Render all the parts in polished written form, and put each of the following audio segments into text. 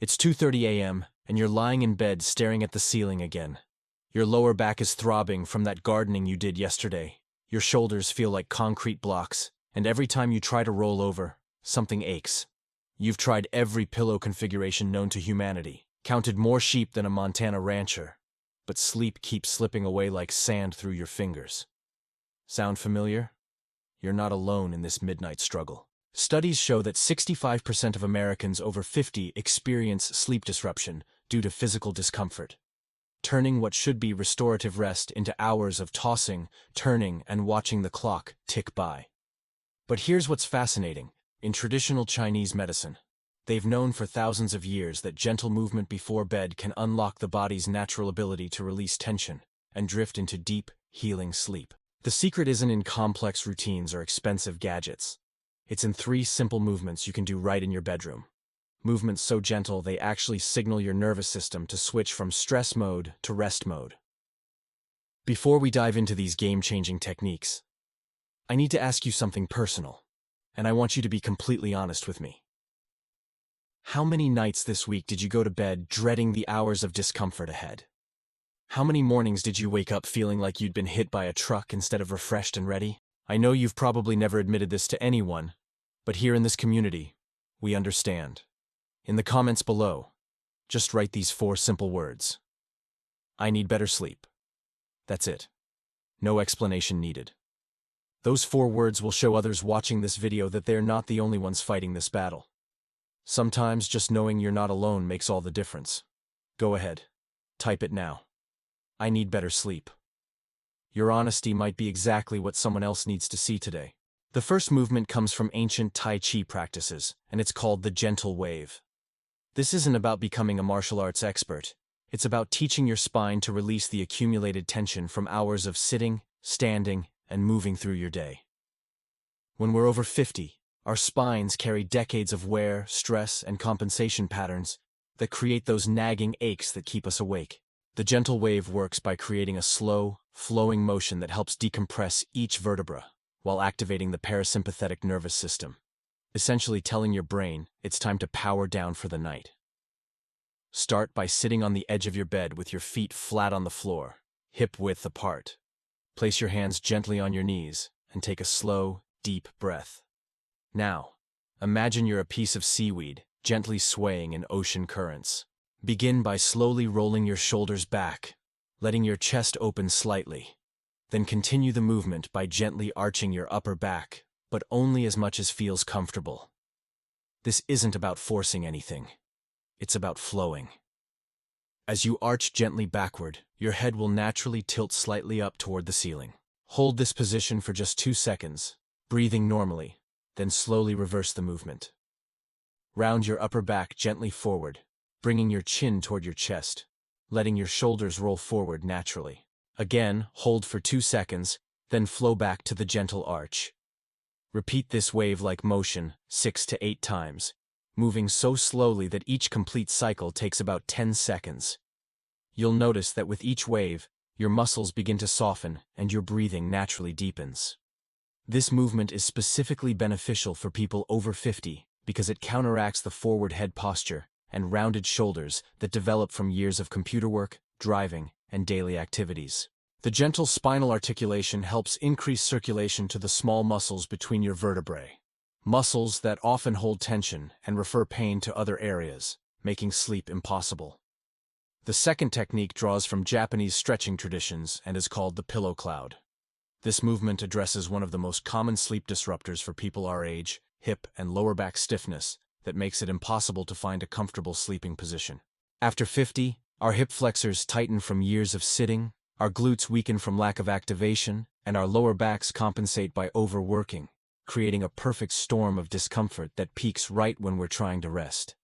It's 2:30 a.m., and you're lying in bed staring at the ceiling again. Your lower back is throbbing from that gardening you did yesterday. Your shoulders feel like concrete blocks, and every time you try to roll over, something aches. You've tried every pillow configuration known to humanity, counted more sheep than a Montana rancher, but sleep keeps slipping away like sand through your fingers. Sound familiar? You're not alone in this midnight struggle. Studies show that 65% of Americans over 50 experience sleep disruption due to physical discomfort, turning what should be restorative rest into hours of tossing, turning, and watching the clock tick by. But here's what's fascinating. In traditional Chinese medicine, they've known for thousands of years that gentle movement before bed can unlock the body's natural ability to release tension and drift into deep, healing sleep. The secret isn't in complex routines or expensive gadgets. It's in 3 simple movements you can do right in your bedroom. Movements so gentle they actually signal your nervous system to switch from stress mode to rest mode. Before we dive into these game-changing techniques, I need to ask you something personal, and I want you to be completely honest with me. How many nights this week did you go to bed dreading the hours of discomfort ahead? How many mornings did you wake up feeling like you'd been hit by a truck instead of refreshed and ready? I know you've probably never admitted this to anyone, but here in this community, we understand. In the comments below, just write these 4 simple words. I need better sleep. That's it. No explanation needed. Those 4 words will show others watching this video that they're not the only ones fighting this battle. Sometimes just knowing you're not alone makes all the difference. Go ahead. Type it now. I need better sleep. Your honesty might be exactly what someone else needs to see today. The first movement comes from ancient Tai Chi practices, and it's called the gentle wave. This isn't about becoming a martial arts expert. It's about teaching your spine to release the accumulated tension from hours of sitting, standing, and moving through your day. When we're over 50, our spines carry decades of wear, stress, and compensation patterns that create those nagging aches that keep us awake. The gentle wave works by creating a slow, flowing motion that helps decompress each vertebra while activating the parasympathetic nervous system, essentially telling your brain it's time to power down for the night. Start by sitting on the edge of your bed with your feet flat on the floor, hip-width apart. Place your hands gently on your knees and take a slow, deep breath. Now, imagine you're a piece of seaweed gently swaying in ocean currents. Begin by slowly rolling your shoulders back, letting your chest open slightly. Then continue the movement by gently arching your upper back, but only as much as feels comfortable. This isn't about forcing anything. It's about flowing. As you arch gently backward, your head will naturally tilt slightly up toward the ceiling. Hold this position for just 2 seconds, breathing normally, then slowly reverse the movement. Round your upper back gently forward, bringing your chin toward your chest, letting your shoulders roll forward naturally. Again, hold for 2 seconds, then flow back to the gentle arch. Repeat this wave-like motion 6 to 8 times, moving so slowly that each complete cycle takes about 10 seconds. You'll notice that with each wave, your muscles begin to soften and your breathing naturally deepens. This movement is specifically beneficial for people over 50 because it counteracts the forward head posture and rounded shoulders that develop from years of computer work, driving, and daily activities. The gentle spinal articulation helps increase circulation to the small muscles between your vertebrae, muscles that often hold tension and refer pain to other areas, making sleep impossible. The second technique draws from Japanese stretching traditions and is called the pillow cloud. This movement addresses one of the most common sleep disruptors for people our age, hip and lower back stiffness, that makes it impossible to find a comfortable sleeping position. After 50, our hip flexors tighten from years of sitting, our glutes weaken from lack of activation, and our lower backs compensate by overworking, creating a perfect storm of discomfort that peaks right when we're trying to rest.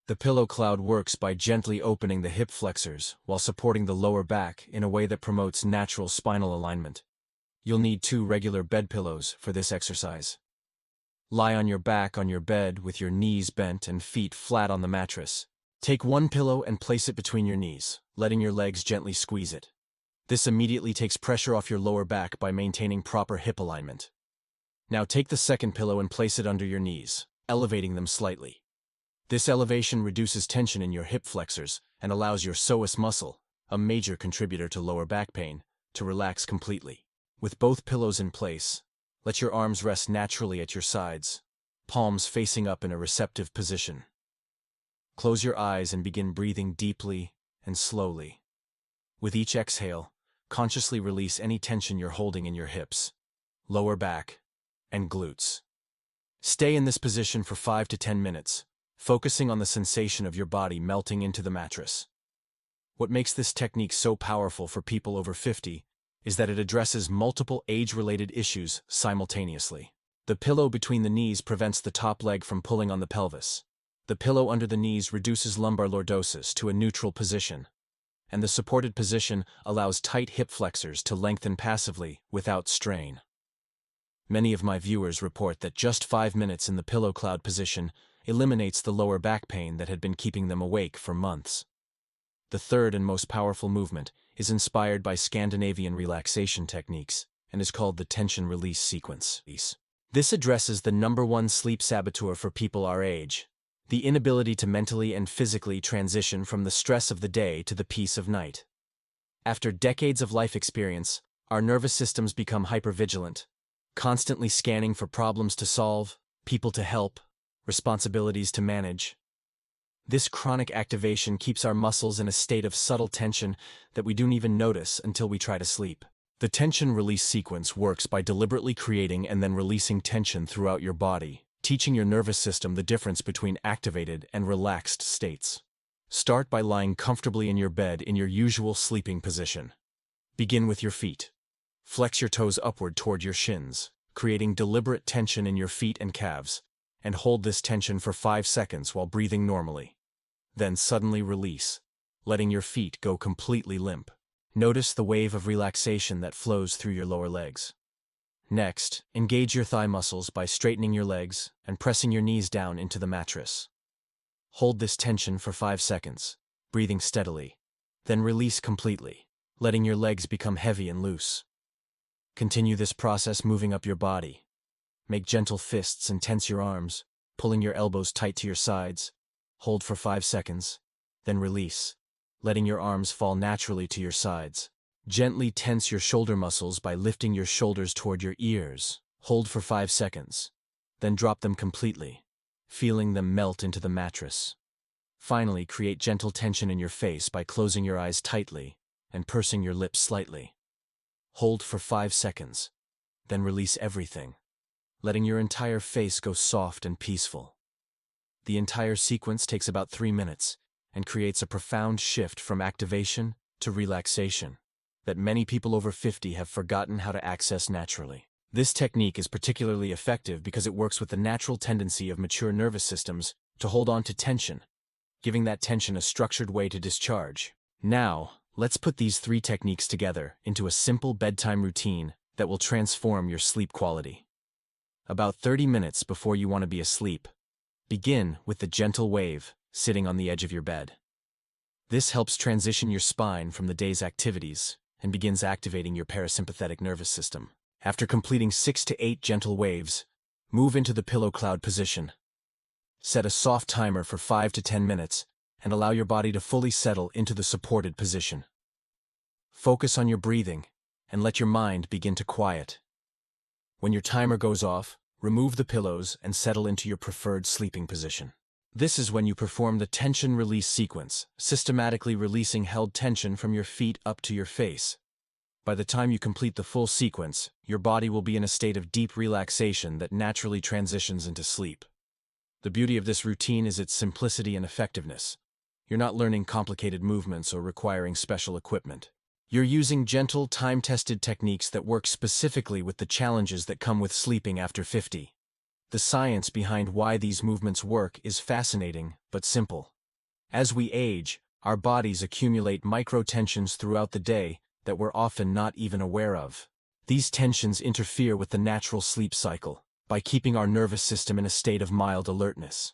The pillow cloud works by gently opening the hip flexors while supporting the lower back in a way that promotes natural spinal alignment. You'll need 2 regular bed pillows for this exercise. Lie on your back on your bed with your knees bent and feet flat on the mattress. Take 1 pillow and place it between your knees, letting your legs gently squeeze it. This immediately takes pressure off your lower back by maintaining proper hip alignment. Now take the second pillow and place it under your knees, elevating them slightly. This elevation reduces tension in your hip flexors and allows your psoas muscle, a major contributor to lower back pain, to relax completely. With both pillows in place, let your arms rest naturally at your sides, palms facing up in a receptive position. Close your eyes and begin breathing deeply and slowly. With each exhale, consciously release any tension you're holding in your hips, lower back, and glutes. Stay in this position for 5 to 10 minutes, focusing on the sensation of your body melting into the mattress. What makes this technique so powerful for people over 50 is that it addresses multiple age-related issues simultaneously. The pillow between the knees prevents the top leg from pulling on the pelvis. The pillow under the knees reduces lumbar lordosis to a neutral position, and the supported position allows tight hip flexors to lengthen passively without strain. Many of my viewers report that just 5 minutes in the pillow cloud position eliminates the lower back pain that had been keeping them awake for months. The third and most powerful movement is inspired by Scandinavian relaxation techniques and is called the tension release sequence. This addresses the #1 sleep saboteur for people our age, the inability to mentally and physically transition from the stress of the day to the peace of night. After decades of life experience, our nervous systems become hypervigilant, constantly scanning for problems to solve, people to help, responsibilities to manage. This chronic activation keeps our muscles in a state of subtle tension that we don't even notice until we try to sleep. The tension release sequence works by deliberately creating and then releasing tension throughout your body, teaching your nervous system the difference between activated and relaxed states. Start by lying comfortably in your bed in your usual sleeping position. Begin with your feet. Flex your toes upward toward your shins, creating deliberate tension in your feet and calves, and hold this tension for 5 seconds while breathing normally. Then suddenly release, letting your feet go completely limp. Notice the wave of relaxation that flows through your lower legs. Next, engage your thigh muscles by straightening your legs and pressing your knees down into the mattress. Hold this tension for 5 seconds, breathing steadily. Then release completely, letting your legs become heavy and loose. Continue this process moving up your body. Make gentle fists and tense your arms, pulling your elbows tight to your sides. Hold for 5 seconds, then release, letting your arms fall naturally to your sides. Gently tense your shoulder muscles by lifting your shoulders toward your ears. Hold for 5 seconds, then drop them completely, feeling them melt into the mattress. Finally, create gentle tension in your face by closing your eyes tightly and pursing your lips slightly. Hold for 5 seconds, then release everything, letting your entire face go soft and peaceful. The entire sequence takes about 3 minutes and creates a profound shift from activation to relaxation that many people over 50 have forgotten how to access naturally. This technique is particularly effective because it works with the natural tendency of mature nervous systems to hold on to tension, giving that tension a structured way to discharge. Now, let's put these 3 techniques together into a simple bedtime routine that will transform your sleep quality. About 30 minutes before you want to be asleep, begin with the gentle wave sitting on the edge of your bed. This helps transition your spine from the day's activities and begins activating your parasympathetic nervous system. After completing 6 to 8 gentle waves, move into the pillow cloud position. Set a soft timer for 5 to 10 minutes and allow your body to fully settle into the supported position. Focus on your breathing and let your mind begin to quiet. When your timer goes off, remove the pillows and settle into your preferred sleeping position. This is when you perform the tension release sequence, systematically releasing held tension from your feet up to your face. By the time you complete the full sequence, your body will be in a state of deep relaxation that naturally transitions into sleep. The beauty of this routine is its simplicity and effectiveness. You're not learning complicated movements or requiring special equipment. You're using gentle, time-tested techniques that work specifically with the challenges that come with sleeping after 50. The science behind why these movements work is fascinating but simple. As we age, our bodies accumulate micro-tensions throughout the day that we're often not even aware of. These tensions interfere with the natural sleep cycle by keeping our nervous system in a state of mild alertness.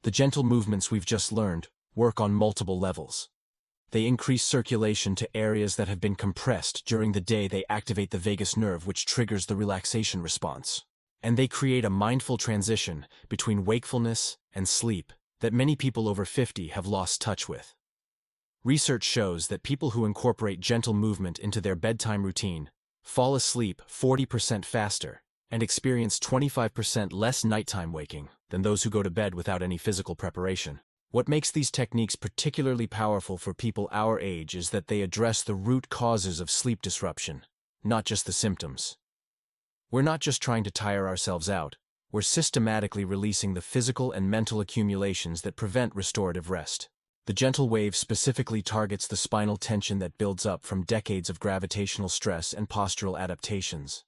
The gentle movements we've just learned work on multiple levels. They increase circulation to areas that have been compressed during the day. They activate the vagus nerve, which triggers the relaxation response. And they create a mindful transition between wakefulness and sleep that many people over 50 have lost touch with. Research shows that people who incorporate gentle movement into their bedtime routine fall asleep 40% faster and experience 25% less nighttime waking than those who go to bed without any physical preparation. What makes these techniques particularly powerful for people our age is that they address the root causes of sleep disruption, not just the symptoms. We're not just trying to tire ourselves out, we're systematically releasing the physical and mental accumulations that prevent restorative rest. The gentle wave specifically targets the spinal tension that builds up from decades of gravitational stress and postural adaptations.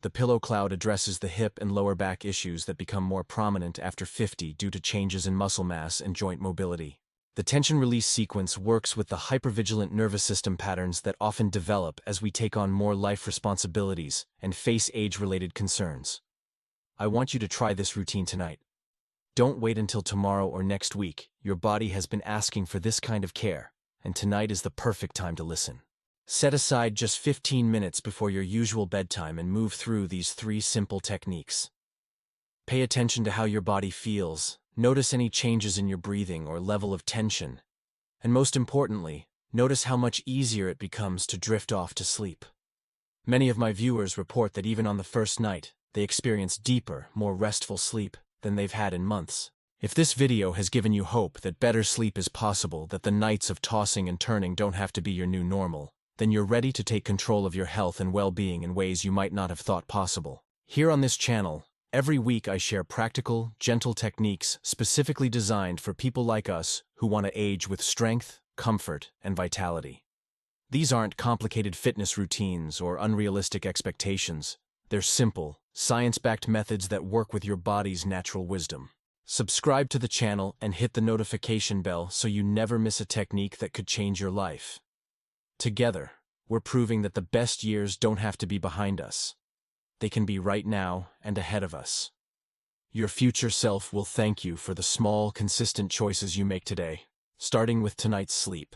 The pillow cloud addresses the hip and lower back issues that become more prominent after 50 due to changes in muscle mass and joint mobility. The tension release sequence works with the hypervigilant nervous system patterns that often develop as we take on more life responsibilities and face age-related concerns. I want you to try this routine tonight. Don't wait until tomorrow or next week. Your body has been asking for this kind of care, and tonight is the perfect time to listen. Set aside just 15 minutes before your usual bedtime and move through these 3 simple techniques. Pay attention to how your body feels. Notice any changes in your breathing or level of tension. And most importantly, notice how much easier it becomes to drift off to sleep. Many of my viewers report that even on the first night, they experience deeper, more restful sleep than they've had in months. If this video has given you hope that better sleep is possible, that the nights of tossing and turning don't have to be your new normal, then you're ready to take control of your health and well-being in ways you might not have thought possible. Here on this channel, every week I share practical, gentle techniques specifically designed for people like us who want to age with strength, comfort, and vitality. These aren't complicated fitness routines or unrealistic expectations. They're simple, science-backed methods that work with your body's natural wisdom. Subscribe to the channel and hit the notification bell so you never miss a technique that could change your life. Together, we're proving that the best years don't have to be behind us. They can be right now and ahead of us. Your future self will thank you for the small, consistent choices you make today, starting with tonight's sleep.